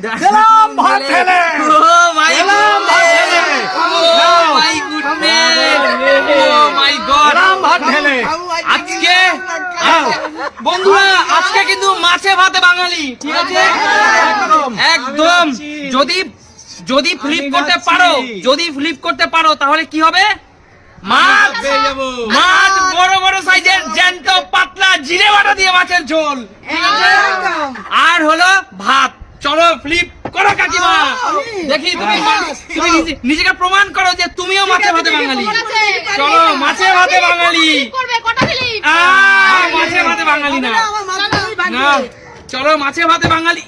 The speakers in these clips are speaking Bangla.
দিলাম ভাত ঢেলে। ও মাই দিলাম ভাত ঢেলে। My goodness, O my god, দিলাম ভাত ঢেলে। আজকে বন্ধুরা আজকে কিন্তু মাছে ভাতে বাঙালি, ঠিক আছে? একদম। যদি ফ্লিপ করতে পারো, যদি ফ্লিপ করতে পারো তাহলে কি হবে? মাছ মাছ বড় বড় সাইজের জ্যান্ত পাতলা জিরে বাটা দিয়ে মাছের ঝোল, ঠিক আছে? আর হলো ভাত। চলো ফ্লিপ করো কাকিমা, দেখি তুমি নিজেকে প্রমাণ করো যে তুমিও মাছে ভাতে বাঙালি। চলো মাছে ভাতে বাঙালি, মাছে ভাতে বাঙালি না না, চলো মাছে ভাতে বাঙালি।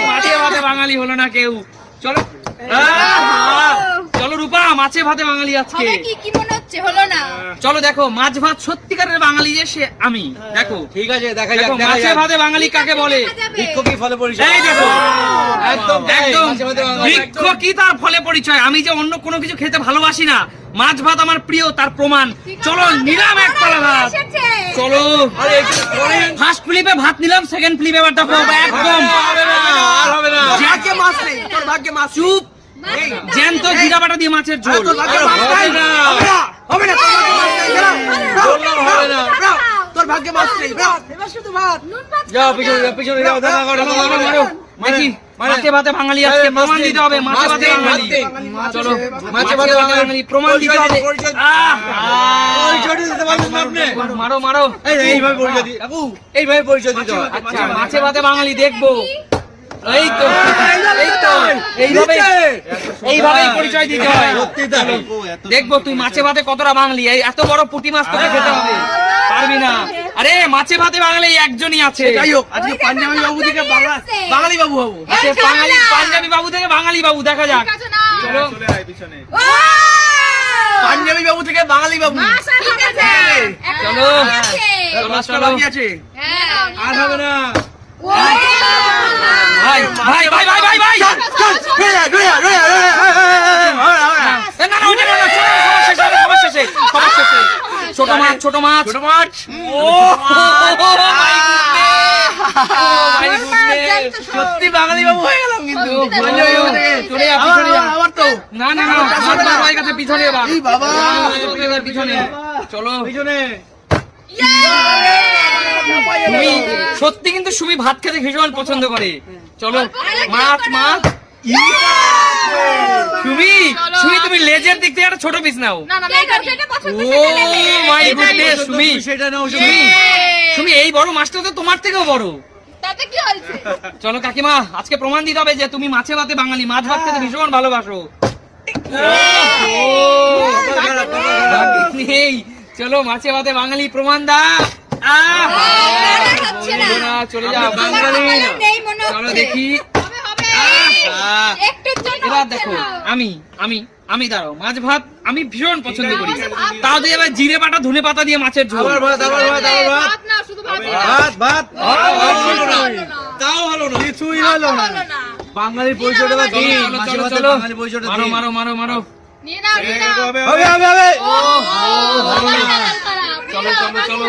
মাছে ভাতে বাঙালি হলো না কেউ। চলো চলো রূপা, মাছে ভাতে বাঙালি আজকে। কি মনে হচ্ছে হলো না? চলো দেখো মাছ ভাত সত্যিকারের বাঙালি যে সে আমি। দেখো ঠিক আছে, দেখা দেখো যাক, মাছে ভাতে বাঙালি কাকে বলে। বৃক্ষ কি ফলে পরিচয়? এই দেখো একদম একদম মাছে ভাতে বাঙালি। বৃক্ষ কি তার ফলে পরিচয়। আমি যে অন্য কোনো কিছু খেতে ভালোবাসি না, মাছ ভাত আমার প্রিয় তার প্রমাণ। চলো নিলাম এক পালা ভাত। চলো ফার্স্ট ফ্লিপে ভাত নিলাম, সেকেন্ড ফ্লিপে এবার দেখো একদম আর হবে না। ভাগ্যে মাছ নেই, তোর ভাগ্যে মাছ। চুপ, জ্যান্ত জিরা বাটা দিয়ে মাছের ঝোল। হবে না, হবে না, বললাম হবে না। তোর ভাগ্যে মাছ নেই, এবার শুধু ভাত। যাও পিছনে যাও, পিছনে যাও, দেখা করো, দেখি মাছে ভাতে বাঙালি আজকে প্রমাণ দিতে হবে। মাছে ভাতে বাঙালি, চলো মাছে ভাতে বাঙালি প্রমাণ দিতে হবে। পরিচয় দিতে পারবেন না আপনি? মারো মারো, এইভাবে পরিচয় দিতে, কাকু এইভাবে পরিচয় দিতে হয়। আচ্ছা মাছে ভাতে বাঙালি দেখবো। এই তো এই তো এইভাবেই পরিচয় দিতে হয়। সত্যি তাই। দেখবো তুই মাছে ভাতে কতটা বাঙালি। এই এত বড় পুঁটি মাছ তোকে খেতে হবে, পারবি না। আরে মাছে ভাতে বাঙালি একজনই আছে। যাই হোক, আজকে পাঞ্জাবি বাবু থেকে বাঙালি বাবু হবো। আজকে পাঞ্জাবি বাবু থেকে বাঙালি বাবু, দেখা যাক। চলো পাঞ্জাবি বাবু থেকে বাঙালি বাবু। চলো চলো কি আছে? আর হবে না। ভাই ভাই ভাই ভাই ভাই ভাই না না ওটা না, সমস্যা শেষ, সমস্যা শেষ। ছোট মাছ ছোট মাছ ছোট মাছ। সত্যি বাঙালি বাবু হয়ে গেলাম কিন্তু। পাঞ্জাবি বাবু থেকে। চলে যা পিছনে যা। আবার তো না না না, ভাই কাছে পিছনে এবার। এই বাবা। এবার পিছনে চলো। পিছনে সুমি সত্যি কিন্তু সুমি ভাত খেতে ভীষণ পছন্দ করে। চলো মাছ মাছ। সুমি সুমি তুমি লেজের দিক থেকে একটা ছোট পিস নাও। ও মাই গুডনেস, সুমি সেটা নাও। সুমি সুমি এই বড় মাছটা তো তোমার থেকেও বড়। চলো কাকিমা আজকে প্রমাণ দিতে হবে যে তুমি মাছে ভাতে বাঙালি, মাছ ভাত খেতে ভীষণ ভালোবাসো। নেই, চলো মাছে ভাতে বাঙালি প্রমাণ দা। চলে যাও বাঙালি। চলো দেখি এবার দেখো আমি আমি আমি দাঁড়াও মাছ ভাত আমি ভীষণ পছন্দ করি, তাও দিয়ে এবার জিরে বাটা ধনে পাতা দিয়ে মাছের ঝোল। আবার ভাত, আবার ভাত, আবার ভাত। ভাত ভাত তাও হলো না, কিছুই হলো না। বাঙালির পরিচয়টা বা দিন। চলো চলো মারো মারো মারো মারো। হবে হবে হবে। চলো চলো চলো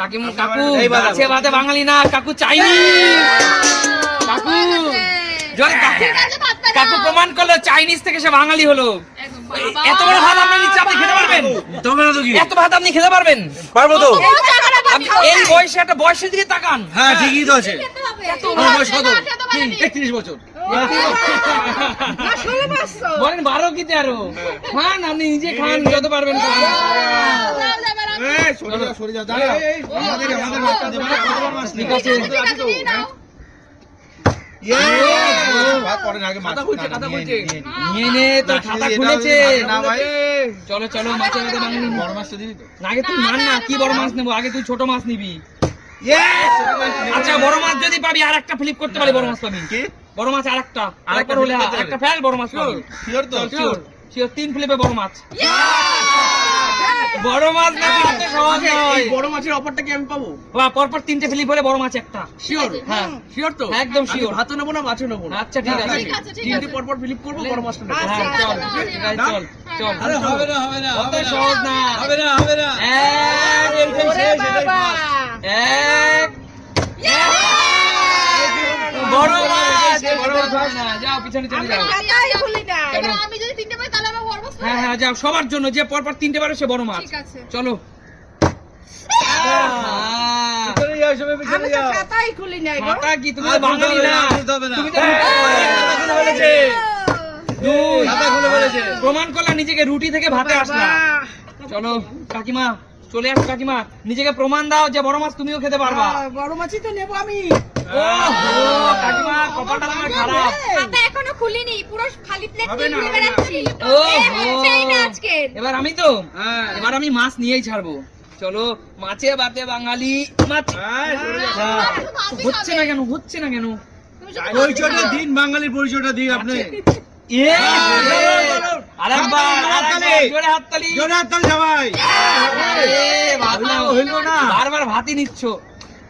কাকিমু কাকু মাছে ভাতে বাঙালি না, কাকু চাইনি। কাকু জয় কাকু কাকু প্রমাণ করলো চাইনিজ থেকে সে বাঙালি হলো। এত বড় ভাত আপনি নিচে আপনি খেতে পারবেন? তবে না তো কি? এত ভাত আপনি খেতে পারবেন? পারবো তো। আপনি এই বয়সে একটা বয়সের দিকে তাকান। হ্যাঁ ঠিকই তো আছে। আমার বয়স কত? 31 বছর। বলেন 12 কি 13? খান আপনি নিজে খান, যত পারবেন খান। সরে যা দাঁড়া। আমাদের ভাতটা দেবে না, কতবার মাছ নেই? ঠিক আছে ভাত পরে না, আগে মাছ। কথা বলছে। নিয়ে নে, তোর খাতা খুলেছে। না ভাই। চলো চলো মাছের ভাতে বাঙালি। বড় মাছটা দিবি তো? না, আগে তুই মান না, কি বড় মাছ নেবো? আগে তুই ছোট মাছ নিবি। আচ্ছা বড় মাছ যদি পাবি আর একটা ফ্লিপ করতে পারি, বড় মাছ পাবি। কি? বড় মাছ আরেকটা আরেকবার হলে আরেকটা ফেল, বড় মাছ পাবি। শিওর তো? শিওর শিওর 3 ফ্লিপে বড় মাছ। বড় মাছ না এত সহজ নয়। এই বড় মাছের অফারটা কি আমি পাবো? বাহ, পরপর 3টে ফ্লিপ হলে বড় মাছ একটা। শিওর? হ্যাঁ শিওর তো? একদম আমি শিওর। ভাতও নেবো না, মাছও নেবো না। আচ্ছা ঠিক আছে। তিনটে পর পর ফিলিপ করবো, বড় মাছটা নেবো। হ্যাঁ চল ঠিক আছে, চল চল। আরে হবে না, হবে না, অত সহজ না। হবে না, হবে না। এক এটাই শেষ, এটাই ফার্স্ট। এক হবে না, যাও পিছনে চলে যাও। খাতাই খুলি না। চলো। এবার আমি যদি 3টে পাই তাহলে আমার বড় মাছ হ্যাঁ হ্যাঁ যাও, সবার জন্য যে পরপর 3টে পারে সে বড় মাছ। ঠিক আছে। চলো। পিছনে যাও, সবাই পিছনে আমি তো যাও। খাতাই খুলি না গো। মাথা কি তুমি আর তো বাঙালি খুলতে না, হবে না, খুলতে হবে না। তুমি তো খাতা খুলে ফেলেছে। দুই। খাতা খুলে ফেলেছে। প্রমাণ করলা নিজেকে, রুটি থেকে ভাতে আসলা। চলো কাকিমা, চলে আসো কাকিমা, নিজেকে প্রমাণ দাও যে বড় মাছ তুমিও খেতে পারবা। বড় মাছই তো নেব আমি। ওহো, কাকিমা কপালটা তোমার খারাপ। খাতা এখনো খুলিনি, পুরো খালি প্লেট হবে নিয়ে না, ঘুরে হবে না। বেড়াচ্ছি। ওহো। হচ্ছেই না আজকের। এবার আমি তো, হ্যাঁ। এবার আমি মাছ নিয়েই ছাড়বো। চলো, মাছে ভাতে বাঙালি মাছ। হ্যাঁ, সরে যাও। হচ্ছে না কেন, হচ্ছে না কেন? তুমি যদি পরিচয়টা দিন, বাঙালির পরিচয়টা দিন আপনি। এ, আরেকবার, আরেকবার, জোরে হাততালি। জোরে হাততালি সবাই। এ, ভাত নাও। হইলো না। বারবার ভাতই নিচ্ছ।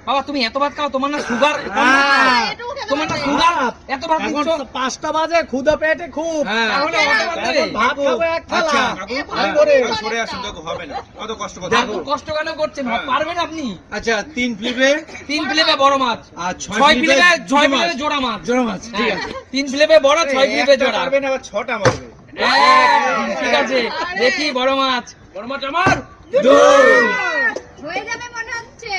বাবা তুমি এত ভাত খাও, তোমার না সুগার, হ্যাঁ। এটুকু খেতে তোমার না পারবে। সুগার, এত ভাত এখন নিচ্ছ। 5টা বাজে, ক্ষুধা পেটে খুব। তাহলে অত ভাত দেবে? ভাত খাবো এক থালা। আচ্ছা, ভালো করে। সরে আসুন, দেখো হবে না, কত কষ্ট করতে এত কষ্ট কেন করছেন, ভাত পারবেন আপনি? আচ্ছা, 3 ফ্লিপে 3 ফ্লেপে বড় মাছ, আর 6 6 ফ্লেপে ফ্লিপে 6 ফ্লেপে জোড়া মাছ। জোড়া মাছ, ঠিক আছে। 3 ফ্লেপে বড়, 6 ফ্লেপে জোড়া। পারবেন আবার 6টা মারবে। ঠিক আছে, দেখি বড় মাছ। বড় মাছ আমার। হয়ে যাবে মনে হচ্ছে।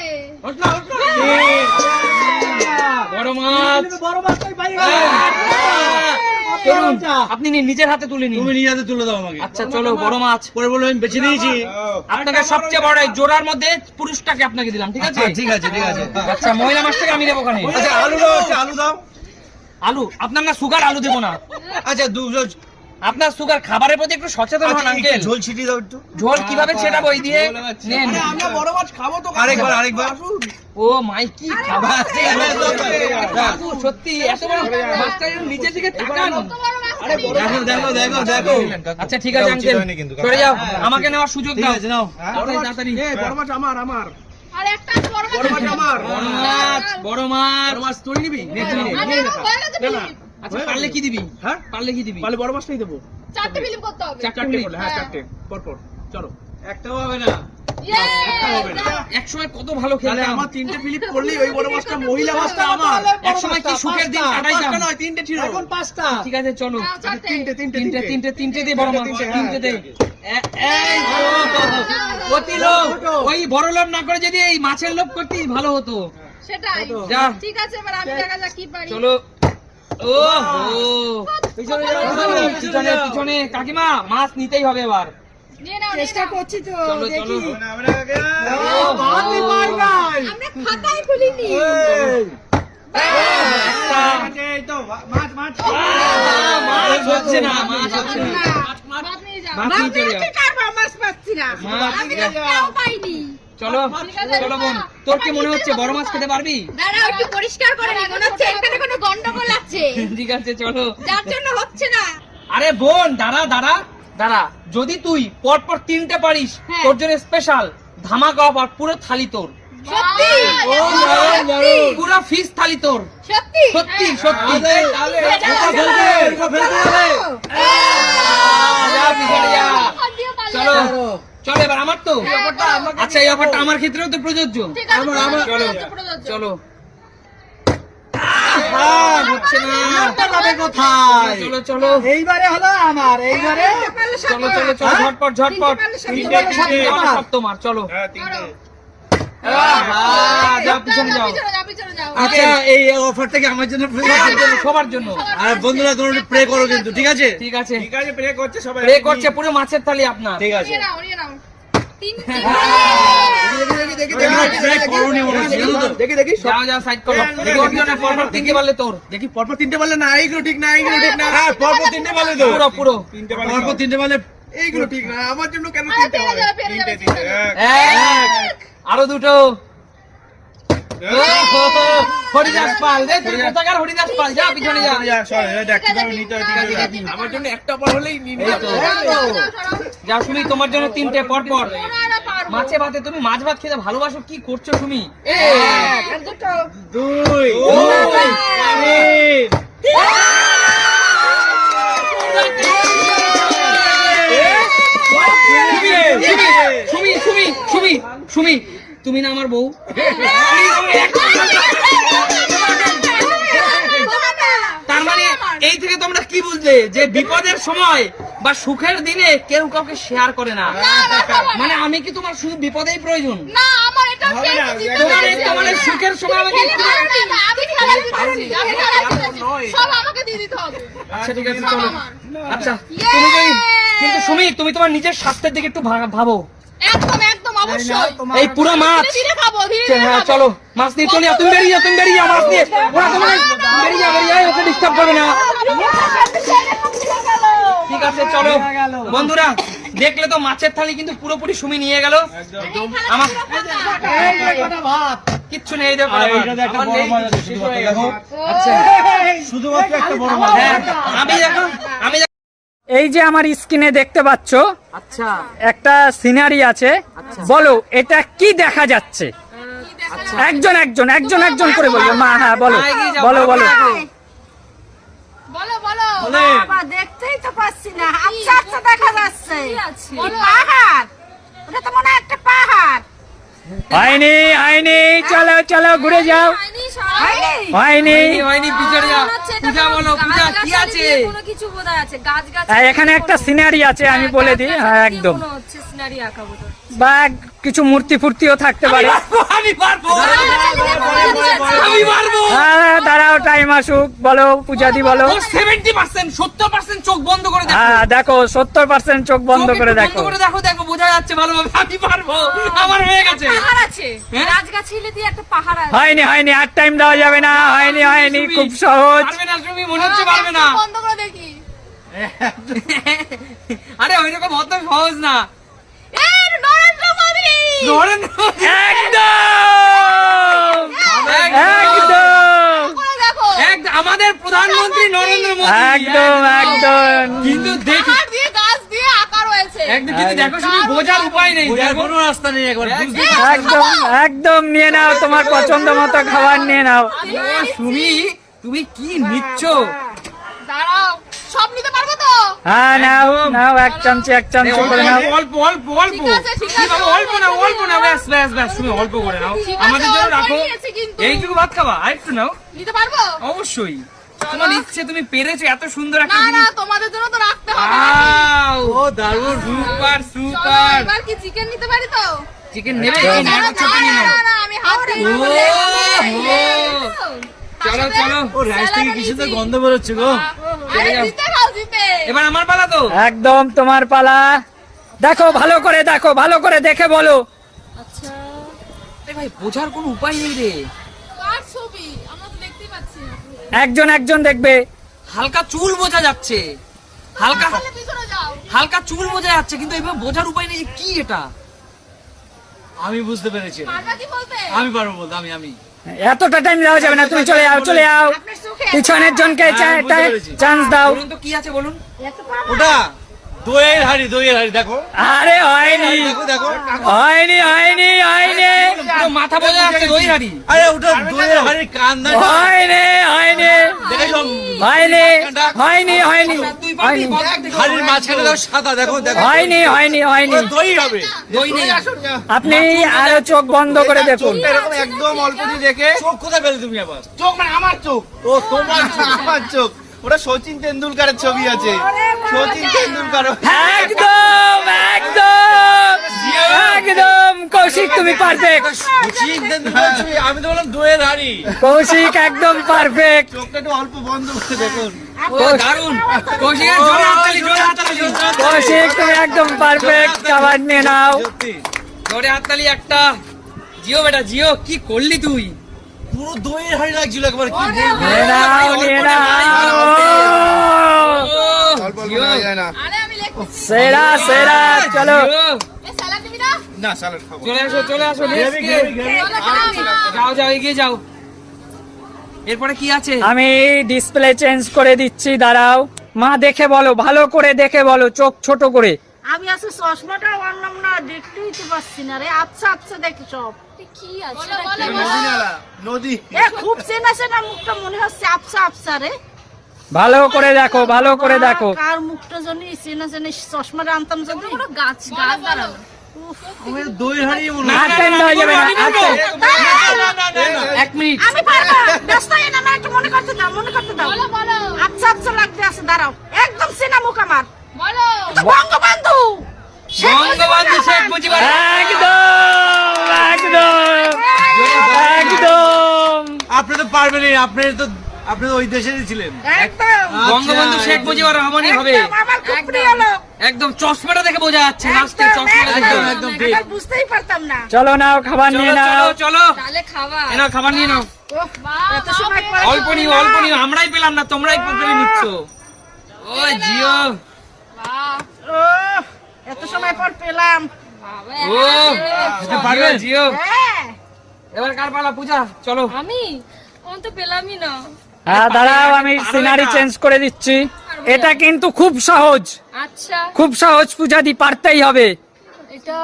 বড় মাছ। বড় মাছটাই পাই চলুন, আপনি নিন, নিজের হাতে তুলে নিন। তুমি নিয়ে হাতে তুলে দাও আমাকে। আচ্ছা চলো, বড় মাছ। পরে বলবো আমি বেছে নিয়েছি। আপনাকে সবচেয়ে বড় এই জোড়ার মধ্যে পুরুষটাকে আপনাকে দিলাম, ঠিক আছে? ঠিক আছে, ঠিক আছে। আচ্ছা, মহিলা মাছটাকে আমি দেবো ওখানে। আচ্ছা, আলু দাও, আচ্ছা, আলু দাও। আলু, আপনার না সুগার, আলু দেবো না। আচ্ছা, আপনার সুগার, খাবারের প্রতি একটু সচেতন হন আঙ্কেল। ঝোল ছিটিয়ে দাও একটু। ঝোল কিভাবে ছেটাবো এই দিয়ে? নেন। আরে আমরা বড় মাছ খাবো তো। আরেকবার, আরেকবার। ও মাই কি খাবার! কাকু, সত্যি এত বড় মাছটা এর নিচের দিকে তাকান। কত বড় মাছ আরে খাবি? বড় দেখো, দেখো, দেখো, দেখো। আচ্ছা ঠিক আছে আঙ্কেল, সরে যাও, আমাকে নেওয়ার সুযোগ ঠিক দাও। আছে, নাও। বড় মাছ, তাড়াতাড়ি। বড় মাছ আমার। আর একটা আছে বড় মাছ। বড় মাছ আমার। বড় মাছ, বড় মাছ। বড় মাছ তুই নিবি? নে, তুই নে, আমি নিয়ে নে। আমার হয়ে গেছে না, না। ফিলিপ। আচ্ছা পারলে কি দিবি? হ্যাঁ? পারলে কি দিবি? তাহলে বড় মাছটাই দেবো। 4টে ফিলিপ করতে হবে। 4টে করলে, হ্যাঁ 4টে। পর চলো। একটাও হবে না। ইয়ে! একটা হবে না। একসময় কত ভালো তাহলে খেলতাম। আমার 3টে ফিলিপ করলেই ওই বড় মাছটা, মহিলা মাছটা আমার। একসময় কি সুখের দিন কাটাইতাম। 5টা নয়, 3টে ছিল। এখন 5টা। ঠিক আছে চলো, না, 4টে। তিনটে দে বড় মাছ, তিনটে দে। এই তো, অতি লোভ। ওই বড় লোভ না করে যদি এই মাছের লোভ করতেই ভালো হতো। সেটাই। যা। ঠিক আছে, এবার আমি দেখা যাক কি পারি। চলো। পিছনে পিছনে পিছনে, কাকিমা মাছ নিতেই হবে এবার। নিয়ে নাও, চেষ্টা করছি তো চলো চলো। দেখি আমরা খাতাই খুলিনি। এই তো, মাছ, মাছ। মাছ হচ্ছে না, মাছ হচ্ছে না। মাছ নিয়ে যাও। মাছ নিয়ে চলে যাও। মাছ পাচ্ছি না মাছ আমি নিয়ে তো যাও। একটাও পাইনি। চলো চলো বোন, তোর কি মনে হচ্ছে বড় মাছ খেতে পারবি? দাঁড়াও, একটু পরিষ্কার করে নিই, মনে হচ্ছে এখানে কোনো গন্ডগোল আছে, ঠিক আছে চলো। যার জন্য হচ্ছে না। আরে বোন দাঁড়া দাঁড়া দাঁড়া, যদি তুই পরপর 3টে পারিস, হ্যাঁ। তোর জন্য স্পেশাল ধামাকা অফার, পুরো থালি তোর, সত্যি? সত্যি, পুরো ফিশ থালি তোর, সত্যি? সত্যি সত্যি। তাহলে এটা ফেলতে, এটা ফেলতে হবে। যা, পিছনে যা। চলো চলো। চলো, এবার আমার তো। আচ্ছা এই অফারটা আমার ক্ষেত্রেও তো প্রযোজ্য। ঠিক আছে, চলো প্রযোজ্য। চলো। হচ্ছে না। এটা যাবে কোথায়? চলো চলো এইবারে হলো আমার, এইবারে। চলো চলো চলো, ঝটপট ঝটপট। আমার। সব তোমার, চলো। হ্যাঁ 3টে। যাও পিছনে যাও। পিছনে যাও। আচ্ছা, এই অফারটা কি আমার জন্য free? সবার জন্য। আর বন্ধুরা তোমরা প্রে করো কিন্তু, ঠিক আছে? ঠিক আছে, ঠিক আছে, প্রে করছে সবাই। প্রে করছে, পুরো মাছের থালি আপনার। ঠিক আছে। নিয়ে নাও, নিয়ে নাও। 3টে। দেখি তোমরা pray করোনি মনে হচ্ছে, জানো তো? দেখি যাও যাও, সাইড করো। তোর জন্য পরপর 3টে পারলে তোর। দেখি পরপর 3টে বললে না, এইগুলো ঠিক না, এইগুলো ঠিক না। হ্যাঁ, পরপর 3টে বলে দাও। পুরো পুরো। 3টে বারে পরপর 3টে বলে। এইগুলো ঠিক না, আমার জন্য কেন আরে 3টে পেরে হবে? যাবে, পেরে যাবে। 3টে। এক, আরো দুটো। হরিদাস পাল, রে তুই কোথাকার হরিদাস পাল, যা পিছনে যা। দেখ কিভাবে নিতে হয় 3টে দেখ। আমার জন্য একটা পর হলেই নিয়ে এই তো। যা সুমি, তোমার জন্য 3টে পরপর। মাছে ভাতে, তুমি মাছ ভাত খেতে ভালোবাসো, কি করছো সুমি? আর দুটো 2, ওই। 3। সুমি সুমি সুমি সুমি, তুমি না আমার বউ? তার মানে যে বিপদের সময় বা সুখের দিনে কেউ কাউকে শেয়ার করে না। মানে আমি কি তোমার শুধু বিপদেই প্রয়োজন? না আমার এটা হবে না, তোমার এই সুখের সময় আমাকে আমি খেলা দিতে পারছি, আমি খেলা দিতে পারছি। সব আমাকে দিয়ে দিতে হবে। আচ্ছা ঠিক আছে চলো। আচ্ছা তুমি কিন্তু সুমি তুমি তোমার নিজের স্বাস্থ্যের দিকে একটু ভাবো। একদম একদম অবশ্যই। এই পুরো মাছ, ধীরে ধীরে খাবো, ধীরে ধীরে হ্যাঁ খাবো। চলো মাছ দিয়ে চলে যাও। তুমি বেরিয়ে যাও, তুমি বেরিয়ে যাও মাছ দিয়ে। ওরা তোমার বেরিয়ে যাও, ওকে ডিস্টার্ব করবে না। ঠিক আছে চলো বন্ধুরা, দেখলে তো মাছের থালি কিন্তু পুরোপুরি সুমি নিয়ে গেল। আমার কিচ্ছু নেই, দেখো আমার নেই, শেষ হয়ে গেছে। আচ্ছা শুধুমাত্র একটা বড় মাছ। হ্যাঁ, আমি এই যে আমার স্ক্রিনে দেখতে পাচ্ছ আচ্ছা একটা সিনারি আছে, বলো এটা কি দেখা যাচ্ছে? একজন একজন একজন একজন করে বলবো মা। হ্যাঁ বলো বলো বলো। বলো বলো। বাবা দেখতেই তো পাচ্ছি না, আচ্ছা আচ্ছা দেখা যাচ্ছে কি পাহাড়, ওটা তো মনে হয় একটা পাহাড়। হয়নি হয়নি, চলো চলো ঘুরে যাও। হয়নি? হয়নি। হয়নি পিছড়িয়া। পূজা বলো, পূজা কি আছে? কোনো কিছু বোধহয় আছে, গাছ গাছ এখানে একটা সিনারি আছে, আমি বলে দিই। হ্যাঁ একদম। মনে হচ্ছে সিনারি আঁকা বোধহয়। বা কিছু মূর্তি ফুর্তিও থাকতে পারে। আমি পারবো, আমি পারবো। হ্যাঁ দাঁড়াও, টাইম আসুক। বলো পূজাদি বলো। ও 70%, 70% চোখ বন্ধ করে দেখো। হ্যাঁ দেখো 70% চোখ বন্ধ করে চোখ একটু দেখো। বন্ধ করে দেখো, দেখো বোঝা যাচ্ছে ভালোভাবে। আমি পারবো, আমার হয়ে গেছে। পাহাড় আছে, হ্যাঁ? গাছ গাছালি দিয়ে একটা পাহাড় আছে। হয়নি হয়নি, আর টাইম দেওয়া যাবে না। হয়নি হয়নি, খুব সহজ। পারবে না তুমি, মনে হচ্ছে পারবে না। বন্ধ করে দেখি। আরে ওইরকম অত সহজ না। এই নরেন্দ্র মোদি। নরেন্দ্র মোদি। একদম একদম করে দেখো। আমাদের প্রধানমন্ত্রী নরেন্দ্র মোদি। একদম একদম। কিন্তু দেখি পাহাড় দিয়ে গাছ দিয়ে আঁকা রয়েছে। একদম, কিন্তু দেখো শুধু বোঝার উপায় নেই। বোঝার দেখো কোনো রাস্তা নেই, একবার বুঝতে একদম একদম নিয়ে নাও, তোমার পছন্দ মতো খাবার নিয়ে নাও। ও সুমি, তুমি কি নিচ্ছ? দাঁড়াও, সব নিতে পারবো তো? হ্যাঁ নাও নাও, এক চামচে এক চামচে করে নাও। অল্প অল্প অল্প। ঠিক আছে, ঠিক কি আছে। বাবা, অল্প না অল্প না, ব্যাস ব্যাস ব্যাস, তুমি অল্প করে নাও, ঠিক আছে, আমাদের জন্য অল্পই রাখো। নিয়েছি কিন্তু। এইটুকু ভাত খাবা, আরেকটু নাও। নিতে পারবো? অবশ্যই, তোমার ইচ্ছে, তুমি পেরেছো এত সুন্দর একটা না না, জিনিস। তোমাদের জন্য তো রাখতে হবে। আও, ও দারুণ। সুপার চলো, সুপার। এবার কি চিকেন নিতে পারি তো? চিকেন নেবে? একদম। এই নাও, না, ছোট নিয়ে নাও। না, না, আমি হাত দিয়ে ও, নেবো। ও। চলো চলো, ও রাইস থেকে কি সুন্দর গন্ধ বেরোচ্ছে গো। আরে জিতে খাও, জিতে। এবার আমার পালা তো। একদম তোমার পালা। দেখো ভালো করে, দেখো ভালো করে দেখে বলো। আরে ভাই, বোঝার কোনো উপায় নেই রে। কার ছবি? আমরা তো দেখতেই পাচ্ছি না। একজন একজন দেখবে। হালকা চুল বোঝা যাচ্ছে, হালকা তাহলে পিছনে যাও। হালকা চুল বোঝা যাচ্ছে, কিন্তু এভাবে বোঝার উপায় নেই যে কি এটা। আমি বুঝতে পেরেছি, পারবা কি বলতে? আমি পারবো বলতে, আমি এতটা টাইম দেওয়া যাবে না, তুমি চলে যাও চলে যাও। আপনার চোখে পিছনের জনকে হ্যাঁ, বুঝতে পেরেছি। চান্স দাও। বলুন তো কি আছে বলুন। ওটা দইয়ের হাড়ি, দইয়ের হাড়ি দেখো। আরে হয়নি দেখো দেখো, হয়নি হয়নি হয়নি পুরো মাথা বোঝা যাচ্ছে দই হাড়ি। আরে ওটা দইয়ের হাড়ির কান না, হয়নি হয়নি দেখো হয়নি হয়নি হয়নি তুই পারবি, হয়নি বল দেখি। হাড়ির মাঝখানে দেখো সাদা, দেখো দেখো। হয়নি হয়নি হয়নি। ওটা দই হবে। দই নেই। আপনি আরো চোখ বন্ধ করে দেখুন। এরকম একদম অল্প দিয়ে দেখে চোখ কোথায় পেলে তুমি আবার? চোখ মানে আমার চোখ, ও তোমার চোখ। আমার চোখ। ওটা সচিন তেন্ডুলকারের ছবি আছে, সচিন তেন্ডুলকার। একদম একদম একদম কৌশিক তুমি পারফেক্ট। সচিন তেন্ডুলকার ছবি, আমি তো বললাম দইয়ের হাড়ি। কৌশিক একদম পারফেক্ট। চোখটা একটু অল্প বন্ধ করে দেখুন। ও দারুন। কৌশিকের জোরে হাততালি, জোরে হাততালি, জোরে হাততালি। কৌশিক তুমি একদম পারফেক্ট, খাবার নিয়ে নাও। সত্যি জোরে হাততালি একটা। জিও বেটা জিও, কি করলি তুই? পুরো দইয়ের হাড়ি লাগছিল একবার, কি বলবো। নিয়ে নাও নিয়ে নাও। অল্প অল্প জিও। নেওয়া যায় না। আরে আমি লিখতেছি। সেরা সেরা, চলো। জিও, এই স্যালাড দিবি না? না স্যালাড খাবো। চলে আসো চলে আসো, গ্রেভি, গ্রেভি, গ্রেভি। চলো, খাও। যাও যাও, এগিয়ে যাও। এরপরে কি আছে? আমি ডিসপ্লে চেঞ্জ করে দিচ্ছি, দাঁড়াও। মা দেখে বলো, ভালো করে দেখে বলো, চোখ ছোট করে। আমি আসলে চশমাটা আনলাম না, দেখতেই তো পাচ্ছি না রে। আচ্ছা আচ্ছা দেখি সব কি আছে? বলো বলো নদী বলো। নালা, নদী। এ খুব চেনা চেনা মুখটা মনে হচ্ছে, আবসা আবসা রে। ভালো করে দেখো, ভালো করে দেখো। কার মুখটা জানি চেনা চেনা, চশমাটা আনতাম যদি। কোনো গাছ গাছ দাঁড়ানো। উফ, আমার দইয়ের হাড়ি মনে না, হয়। না, আর টাইম দেওয়া যাবে না, আমি আর বলবো। টাইম। 1 মিনিট। আমি পারবো, ব্যস্ত হয়ে না, একটু মনে করতে দাও, মনে করতে দাও। বলো বলো। আচ্ছা আচ্ছা লাগতে আছে, দাঁড়াও। একদম মুখ আমার বলো বঙ্গবন্ধু বঙ্গবন্ধু শেখ মুজিবুর একদম একদম একদম আপনি তো পারবেনই, আপনি তো ওই দেশেরই ছিলেন। একদম বঙ্গবন্ধু শেখ মুজিবুর রহমানই হবে। একদম আমার খুব প্রিয় লোক। একদম চশমাটা দেখে বোঝা যাচ্ছে, লাস্টে চশমাটা দেখে। একদম, একদম ঠিক। একদম বুঝতেই পারতাম না। চলো নাও খাবার চলো নিয়ে চলো নাও চলো, তাহলে খাবার এ নাও খাবার নিয়ে নাও। ওহ, এত সময় পরে অল্প নিও, অল্প নিও, আমরাই পেলাম না, তোমরাই পেলে নিচ্ছ। ওই জিও, বাহ ওহ, এত সময় পর পেলাম। বাবা ও জিও, জিও। হ্যাঁ এবার কার পালা? পূজা চলো। আমি তো পেলামই না। হ্যাঁ দাঁড়াও, আমি সিনারি চেঞ্জ করে দিচ্ছি। এটা কিন্তু খুব সহজ, আচ্ছা খুব সহজ পূজা দি, পারতেই হবে। এটা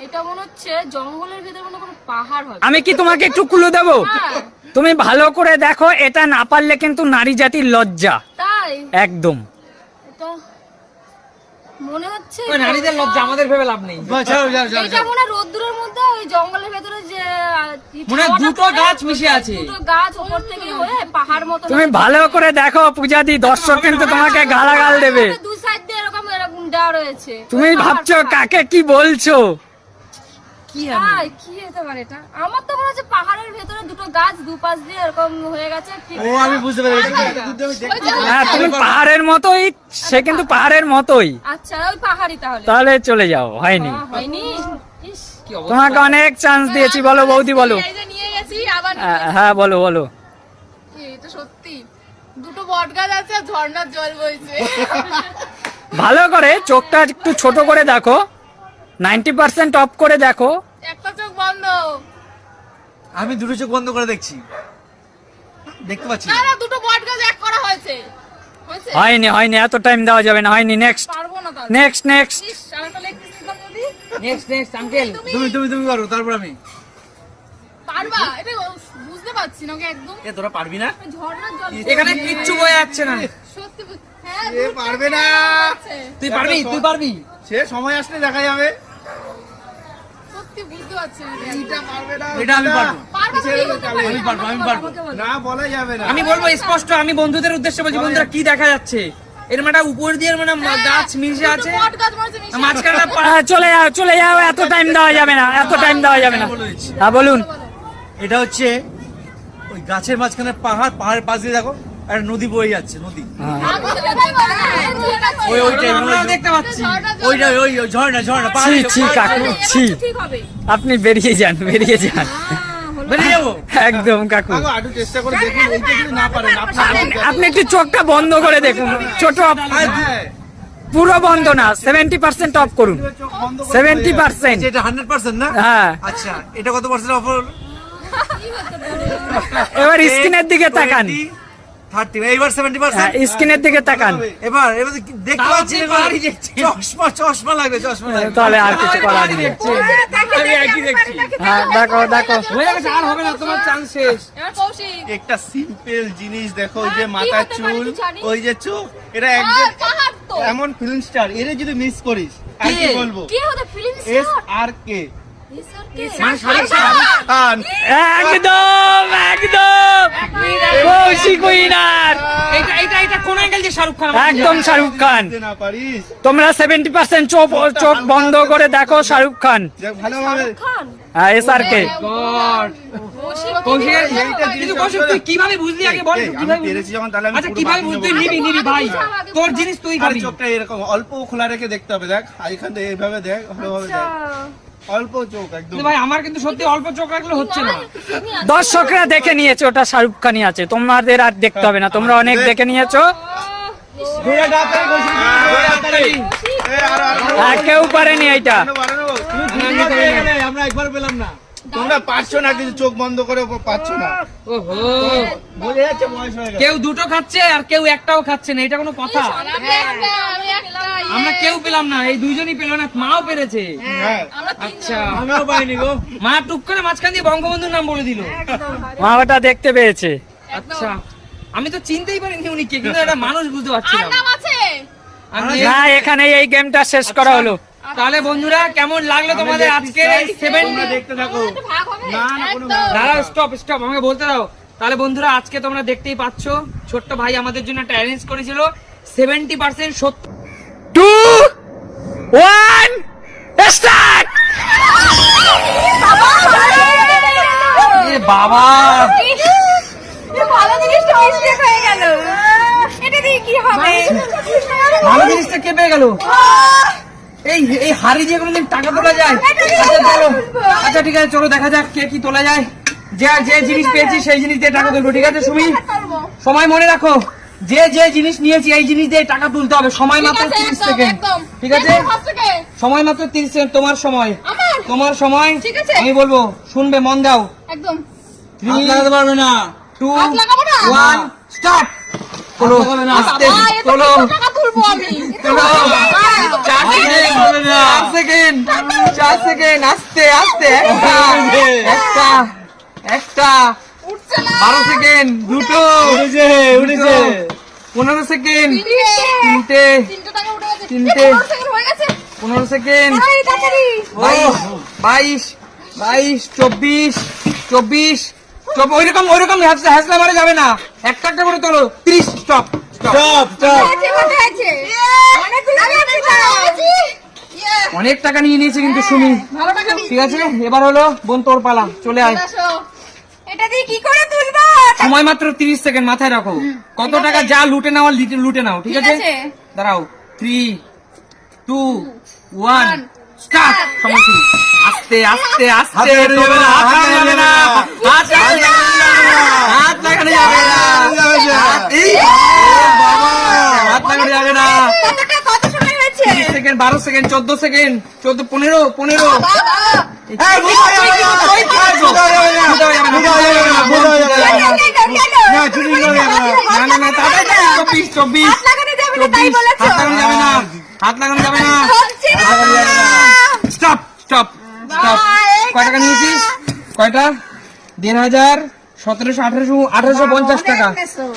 এটা মনে হচ্ছে জঙ্গলের ভিতরে মনে কোনো পাহাড় হবে। আমি কি তোমাকে একটু ক্লু দেবো? হ্যাঁ, তুমি ভালো করে দেখো, এটা না পারলে কিন্তু নারী জাতির লজ্জা। তাই একদম এটা মনে হচ্ছে ওই নারীদের লজ্জা, আমাদের ভেবে লাভ নেই। এটা মনে হয় রোদ্দুরের মধ্যে ওই জঙ্গলের ভেতরে যে মনে হয় দুটো গাছ মিশে আছে। দুটো গাছ উপর থেকে হয়ে পাহাড় মতো তুমি ভালো করে দেখো পূজা দি, দর্শক কিন্তু তোমাকে গালাগাল দেবে। দু সাইড দিয়ে এরকম এরকম দেওয়া রয়েছে। তুমি ভাবছো কাকে কি বলছো? তাই কি হতে পারে এটা? আমার তো মনে হচ্ছে পাহাড়ের ভেতরে দুটো গাছ দুপাশ দিয়ে এরকম হয়ে গেছে। ও আমি বুঝতে পেরেছি। ওই যে- হ্যাঁ তুমি পাহাড়ের মতোই, সে কিন্তু পাহাড়ের মতোই। আচ্ছা ওই পাহাড়ি তাহলে তাহলে চলে যাও, হয়নি। হয়নি। ইস, কি অবস্থা? তোমাকে অনেক চান্স দিয়েছি, বলো বৌদি বলো। এই যে নিয়ে গেছি আবার হ্যাঁ বলো বলো। এটা সত্যি দুটো বট গাছ আছে আর ঝর্ণার জল বইছে। ভালো করে চোখটা একটু ছোট করে দেখো, 90% অফ করে দেখো। একটা চোখ বন্ধ। আমি দুটো চোখ বন্ধ করে দেখছি, দেখতে পাচ্ছি। না না দুটো বট গাছ এক করা হয়েছে। হয়েছে? হয়নি হয়নি, এত টাইম দেওয়া যাবে না, হয়নি। নেক্সট পারবো না তাহলে। Next next. ইস, আরেকটা লেগ পিস দিতাম যদি। Next next uncle. তুমি পারো, তারপর আমি। পারবা? এটা বুঝতে পারছি না ওকে একদম। এ তোরা পারবি না? ঝর্ণার জল এখানে কিচ্ছু বয়ে যাচ্ছে না। সত্যি হ্যাঁ এ পারবে না। তুই পারবি, তুই পারবি। সে সময় আসলে দেখা যাবে। সত্যি বুঝতে পারছি না এটা পারবে না। এটা আমি পারবো। পারবা তুমি বলতে পারবে। আমি পারবো, আমি পারবো। আমাকে বলো। না বলা যাবে না। আমি বলবো স্পষ্ট, আমি বন্ধুদের উদ্দেশ্যে বলছি, বন্ধুরা কি দেখা যাচ্ছে? এর মানে উপর দিয়ে মানে গাছ মিশে আছে, দুটো বট গাছ মনে হচ্ছে মিশে মাঝখানে চলে যাও চলে যাও, এত টাইম দেওয়া যাবে না, এত টাইম দেওয়া যাবে না। বলে দিচ্ছি। হ্যাঁ বলুন। এটা হচ্ছে ওই গাছের মাঝখানে পাহাড়, পাহাড়ের পাশ দিয়ে দেখো একটা নদী বয়ে যাচ্ছে, নদী। ওই ওই টাইম আমরাও দেখতে পাচ্ছি। ওইটা ওই ওই ঝর্ণা ঝর্ণা ছি পাহাড়ে ছি কাকু ছি, ঠিক হবে। আপনি বেরিয়ে যান বেরিয়ে যান, বেরিয়ে যাবো। একদম কাকু। আগো আটু চেষ্টা করে দেখুন, এইটা যদি না পারেন আপনি একটু চোখটা বন্ধ করে দেখুন, ছোট হ্যাঁ, পুরো বন্ধ না, 70% অফ করুন, চোখ বন্ধ করে 70%। এটা 100% না? হ্যাঁ আচ্ছা, এটা কত পার্সেন্ট অফার? এবার স্ক্রিনের দিকে তাকান, 30, এইবার 70%। স্ক্রিনের দিকে তাকান। এবার এবার দেখতে তাও পাচ্ছি, আপনি এবার পাহাড়ই দেখছেন। চশমা লাগবে, চশমা লাগবে। তাহলে আর কিছু করার নেই। আমি একই দেখছি। হ্যাঁ দেখো দেখো, হয়ে গেছে, আর হবে না, তোমার চান্স শেষ। এবার কৌশিক একটা সিম্পল জিনিস দেখো, ওই যে কি মাথার হতে পারে চুল, তুই জানিস? ওই যে চোখ, এটা একজন পাহাড় তো এমন ফিল্ম স্টার, এর যদি মিস করিস আর কি কে? বলবো? কি হতে ফিল্ম এস আর কে মানে শাহরুখ খান। একদম একদম কৌশিক উইনার, এটা এটা এটা কোন অ্যাঙ্গেল যে শাহরুখ খান? একদম শাহরুখ খান। বুঝতে না পারিস, তোমরা 70% চোখ বন্ধ করে দেখো, শাহরুখ খান। দেখ ভালোভাবে। খান হ্যাঁ SRK। গড কৌশিক, কিন্তু কৌশিক তুই কিভাবে বুঝলি আগে বল, এই, আমি কিভাবে বুঝলি? পেরেছি যখন, তাহলে আমি আচ্ছা পুরো কিভাবে বাকি বুঝলি? নেবো। নিবি ভাই, তোর জিনিস তুই আর খাবি। চোখটা এরকম অল্প খোলা রেখে দেখতে হবে, দেখ আর এখান থেকে এইভাবে দেখ, ভালোভাবে দেখ, অল্প চোখ একদম। কিন্তু ভাই আমার কিন্তু সত্যি অল্প চোখ রাখলে হচ্ছে না। দর্শকরা দেখে নিয়েছে ওটা শাহরুখ খানই আছে, তোমাদের আর দেখতে হবে না, তোমরা অনেক দেখে নিয়েছো। ঘোড়া ডাক্তার কৌশিক, ঘোড়া ডাক্তার। এই, আরো, আরো, আর কেউ পারেনি এইটা। আরো বাড়ানো। আমরা একবার পেলাম না। তোমরা পারছো না, কিন্তু চোখ বন্ধ করে পারছো না। ওহো, বোঝা যাচ্ছে বয়স হয়ে গেছে। কেউ দুটো খাচ্ছে আর কেউ একটাও খাচ্ছে না, এটা কোনো কথা? আমি একটা আমরা কেউ পেলাম না, এই দুইজনই পেল না, মাও পেরেছে। হ্যাঁ, আচ্ছা, আমিও পাইনি গো। মা টুক করে মাঝখান দিয়ে বঙ্গবন্ধুর নাম বলে দিল। মা ওটা দেখতে পেয়েছে। আচ্ছা, আমি তো চিনতেই পারিনি উনি কে, কিন্তু একটা মানুষ বুঝতে পারছিলাম। নাম আছে আমি- না এখানে এই গেমটা শেষ করা হলো। তাহলে বন্ধুরা কেমন লাগলো তোমাদের আজকের এই 70? তোমরা দেখতে থাকো। একটা ভাগ হবে না, না, কোনো একদম। ভাগ দাঁড়াও, স্টপ স্টপ, আমাকে বলতে দাও। তাহলে বন্ধুরা আজকে তোমরা দেখতেই পাচ্ছ, ছোট্ট ভাই আমাদের জন্য একটা অ্যারেঞ্জ করেছিল 70% সত্য। 2 1 স্টার্ট। বাবা ভালো জিনিসটা মিস্টেক হয়ে গেল, এটা দিয়ে কি হবে? ভালো জিনিসটা কে পেয়ে গেল? এই এই হাড়ি দিয়ে কোনোদিন টাকা তোলা যায়? আচ্ছা চলো, আচ্ছা ঠিক আছে, চলো দেখা যাক কে কি তোলা যায়। যে যে জিনিস পেয়েছি সেই জিনিস দিয়ে টাকা তুলবো, ঠিক আছে সুমি? সময় মনে রাখো, যে যে জিনিস নিয়েছি এই জিনিস দিয়ে টাকা তুলতে হবে। সময় মাত্র 30 সেকেন্ড, ঠিক আছে? সময় মাত্র 30 সেকেন্ড, তোমার সময়, তোমার সময়। আমি বলবো, শুনবে, মন দাও। একদম 3 লাগাতে পারবে না। 2 হাত লাগাবো না। 1 স্টার্ট। চলো আস্তে চলো টাকা তুলবো আমি। চলো। 4 সেকেন্ড, 4 সেকেন্ড, আস্তে আস্তে। একটা একটা 12 সেকেন্ড, দুটো, উঠেছে, উঠেছে। 15 সেকেন্ড, তিনটে, 15 সেকেন্ড, 22 24 24 ওইরকম হ্যাসলা মারা যাবে না, একটা একটা করে তোলো। 30 স্টপ স্টপ, স্টপ। অনেক টাকা নিয়ে নিয়েছে কিন্তু সুমি, ঠিক আছে? এবার হলো বোন, তোর পালা, চলে আয়। এটা দিয়ে কি করে তুলবো? সময় মাত্র 30 সেকেন্ড, মাথায় রাখো। কত টাকা যা লুটে নাও, লুটে নাও, ঠিক আছে? দাঁড়াও, 3 2 1 স্টার্ট। সময় শুরু। আস্তে আস্তে আস্তে, হাত লাগানো যাবে না, হাত লাগানো যাবে না, হাত লাগানো যাবে না, হাত লাগানো যাবে না, এই বাবা, হাত লাগানো যাবে না। কত সময় হয়েছে? 30 সেকেন্ড, 12 সেকেন্ড, 14 সেকেন্ড, 14 15 15। না, চুরি করে না। না না না, তাড়াতাড়ি 24 24 হাত লাগানো যাবে না। Stop stop stop. কয় টাকা নিয়েছিস? কয়টা? 1500 1700 1800 1850 টাকা।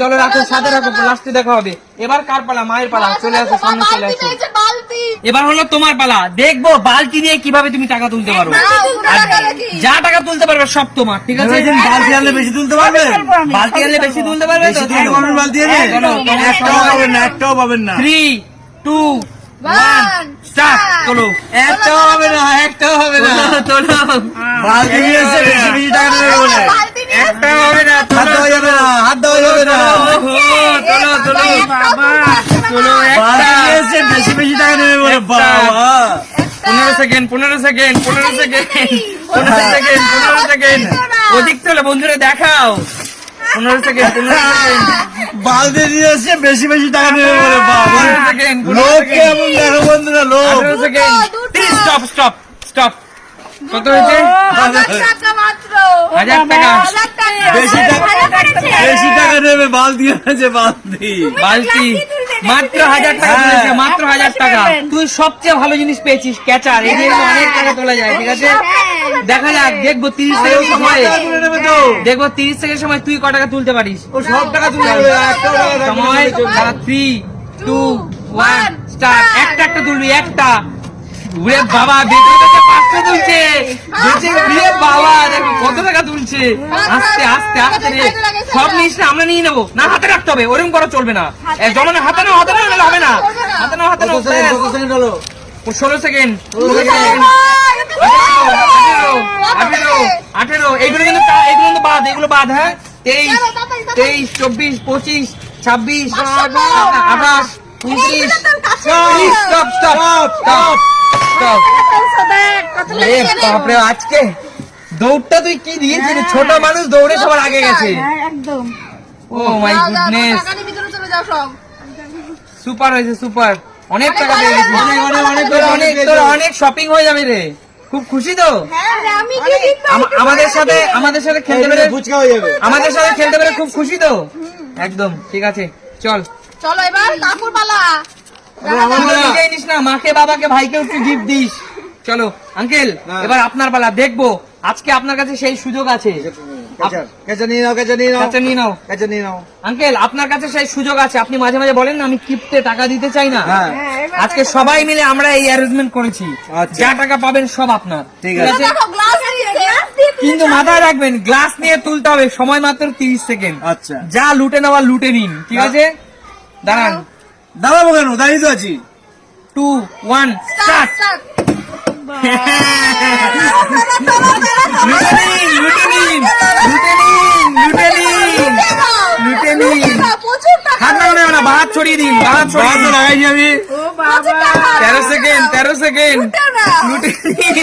চলো রাখো, সাথে রাখো, লাস্টে দেখা হবে। এবার কার পালা? মায়ের পালা। চলে আসো, সামনে চলে আসো। এবার হলো তোমার পালা। দেখবো বালতি দিয়ে কিভাবে তুমি টাকা তুলতে পারো। আর যা টাকা তুলতে পারবে সব তোমার, ঠিক আছে? বালতি আনলে বেশি তুলতে পারবে? বালতি আনলে বেশি তুলতে পারবে তো? বেশি তুলতে পারবেন বালতি এনে? চলো, একটাও পাবেন না, একটাও পাবেন না। 3 2 1 স্টার্ট। চলো, একটাও হবে না, একটাও হবে না। চলো। বালতি নিয়ে এসে বেশি বেশি টাকা নেবে বলে। একটা হবে না, হাত দেওয়া যাবে না, হাত দেওয়া যাবে না। চলো চলো চলো। বালতি নিয়ে এসে বেশি বেশি টাকা নেবে বলে। বাবা, 15 second 15 second 15 second 15 second 15 second. ওদিক চলো বন্ধুরা, দেখাও। 15 সেকেন্ড 15 সেকেন্ড বালতি নিয়ে এসে বেশি বেশি টাকা নেবে বলে। বাবা, 15 সেকেন্ড লোক কেমন দেখো বন্ধুরা, লোক। 18 সেকেন্ড। Stop stop stop. কত হয়েছে? 1000 টাকা মাত্র। 1000 টাকা। 1000 টাকা। বেশি টাকা, বেশি টাকা নেবে বালতি আছে, বালতি। বালতি মাত্র 1000 টাকা হ্যাঁ। তুলেছে, মাত্র 1000 টাকা। তুই সবচেয়ে ভালো জিনিস পেয়েছিস, ক্যাচার। এই দিয়ে অনেক টাকা তোলা যায়, ঠিক আছে? দেখা যাক, দেখবো 30 সেকেন্ড সময়, তুলে নেবে তো। দেখবো 30 সেকেন্ড সময় তুই ক টাকা তুলতে পারিস। ও সব টাকা তুলে নেবে, একটাও টাকা থাকবে না। সময় 3 2 1 স্টার্ট। একটা একটা তুলবি, একটা। ওরে বাবা, বেঁচে বেঁচে 500 তুলছে, বেঁচে ওরে বাবা, দেখো কত টাকা তুলছে। আস্তে আস্তে আস্তে রে, সব নিস না, আমরা নিয়ে নেবো না। হাতে রাখতে হবে, ওরকম করা চলবে না। জমানো হাতে নাও, হাতে নাও, নাহলে হবে না। হাতে নাও, হাতে নাও। কত সেকেন্ড, কত সেকেন্ড হলো? 16 সেকেন্ড 18। এইগুলো কিন্তু এগুলো কিন্তু বাদ, এগুলো বাদ। হ্যাঁ, 23 23 24 25 26 28 29। Stop stop stop stop. বাপরে, আজকে দৌড়টা তুই কি দিয়েছিস? ছোট মানুষ দৌড়ে সবার আগে গেছে। একদম। ও মাই গুডনেস, সুপার হয়েছে, সুপার। অনেক টাকা পেয়ে গেছিস, তোর অনেক শপিং হয়ে যাবে রে। খুব খুশি তো? আমি কি আমাদের সাথে খেলতে পেরে, ফুচকা হয়ে যাবে। আমাদের সাথে খেলতে পেরে খুব খুশি তো? একদম ঠিক আছে, চল। চলো এবার কাকুর পালা। তুই নিজেই নিস না, মাকে বাবাকে ভাইকে একটু গিফট দিস। চলো আঙ্কেল, এবার আপনার পালা। দেখবো আজকে আপনার কাছে সেই সুযোগ আছে। কেঁচা নিয়ে নাও, কেঁচা নিয়ে নাও, আচ্ছা নিয়ে নাও। কেঁচা নিয়ে নাও। আঙ্কেল, আপনার কাছে সেই সুযোগ আছে। আপনি মাঝে মাঝে বলেন না আমি কিপ্টে টাকা দিতে চাই না। হ্যাঁ, আজকে সবাই মিলে আমরা এই অ্যারেঞ্জমেন্ট করেছি। আচ্ছা। যা টাকা পাবেন সব আপনার, ঠিক আছে। দেখো গ্লাস দিয়েছে। কিন্তু মাথায় রাখবেন, গ্লাস নিয়ে তুলতে হবে, সময় মাত্র 30 সেকেন্ড। আচ্ছা। যা লুটে নেওয়া লুটে নিন, ঠিক আছে? দাঁড়ান, দাঁড়াবো কেন, দাঁড়িয়ে তো আছি। 2 1 স্টার্ট। লুটে নিন, লুটে নিন, লুটে নিন, লুটে নিন, লুটে নিন। হাত লাগানো না, বাহাত ছড়িয়ে দিন, বাহাত ছড়িয়ে দিন। লাগাইছি আমি। 13 সেকেন্ড, 13 সেকেন্ড। লুটে নিন,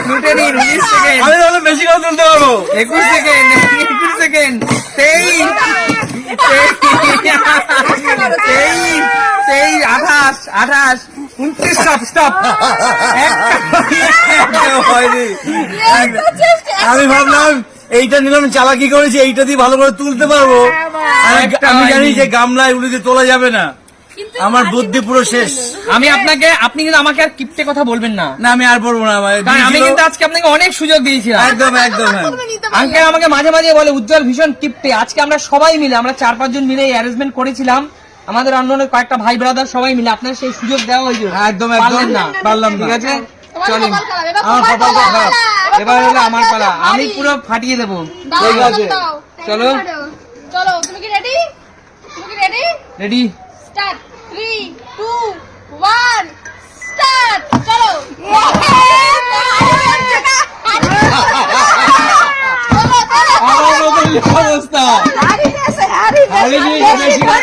লুটে নিন। 19 সেকেন্ড, আমি তাহলে বেশি করে তুলতে পারবো। 21 সেকেন্ড, 21 সেকেন্ড, 23, 28, 28, 29, স্টপ, স্টপ। হয়নি। আমি ভাবলাম এইটা নিলাম, চালাকি করেছি, এইটা দিয়ে ভালো করে তুলতে পারবো। আর আমি জানি যে গামলা এগুলো দিয়ে তোলা যাবে না। আমার বুদ্ধি পুরো শেষ। আমি আপনাকে, আপনি কিন্তু আমাকে আর কিপ্টে কথা বলবেন না, না আমি আর পড়বো না। কারণ আমি কিন্তু আজকে আপনাকে অনেক সুযোগ দিয়েছিলাম। একদম একদম হ্যাঁ। আঙ্কেল আমাকে মাঝে মাঝে বলে উজ্জ্বল ভীষণ কিপ্টে। আজকে আমরা সবাই মিলে, আমরা 4-5 জন মিলে অ্যারেঞ্জমেন্ট করেছিলাম, আমাদের অন্য কয়েকটা ভাই ব্রাদার সবাই মিলে। আপনার সেই সুযোগ দেওয়া হয়েছিল, একদম পারলেন না, পারলাম না। ঠিক আছে চলেন। আমার কপালটা খারাপ। এবার হলো আমার পালা, আমি পুরো ফাটিয়ে দেবো। ঠিক আছে চলো চলো, তুমি কি রেডি? তুমি কি রেডি? রেডি? স্টার্ট। 3 2 1 স্টার্ট। চলো। আমার মতন অবস্থা। হারিয়ে নিয়েছে বেশি না।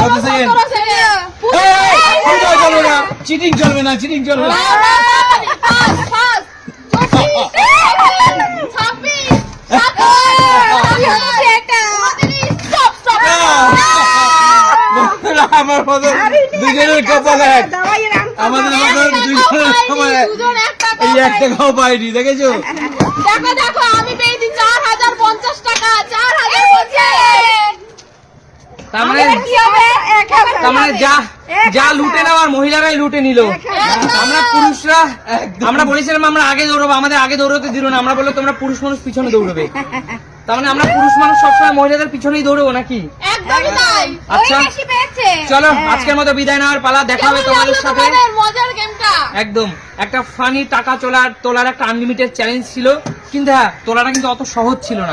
কত সেকেন্ড? চলবে না, চিটিং চলবে না, চিটিং চলবে না। আমার মতন দুজনের কপাল এক, আমাদের মতন দুজনের সময় এই 1 টাকাও পাইনি, দেখেছো? দেখো দেখো, আমি পেয়েছি 4050 টাকা। 4050। তার মানে যা লুটে নেওয়ার মহিলারাই লুটে নিল। আমরা পুরুষরা, আমরা বলেছিলাম আমরা আগে দৌড়বো, আমাদের আগে দৌড়তে দিল না। আমরা বললো তোমরা পুরুষ মানুষ পিছনে দৌড়বে। তার মানে আমরা পুরুষ মানুষ সবসময় মহিলাদের পিছনেই দৌড়বো নাকি? একদমই তাই। আচ্ছা। ওই বেশি পেয়েছে। চলো আজকের মতো বিদায় নেওয়ার পালা, দেখা হবে কেমন তোমাদের লাগলো সাথে। তোমাদের মজার গেমটা? একদম একটা ফানি টাকা তোলার একটা আনলিমিটেড চ্যালেঞ্জ ছিল, কিন্তু হ্যাঁ তোলাটা কিন্তু অত সহজ ছিল না।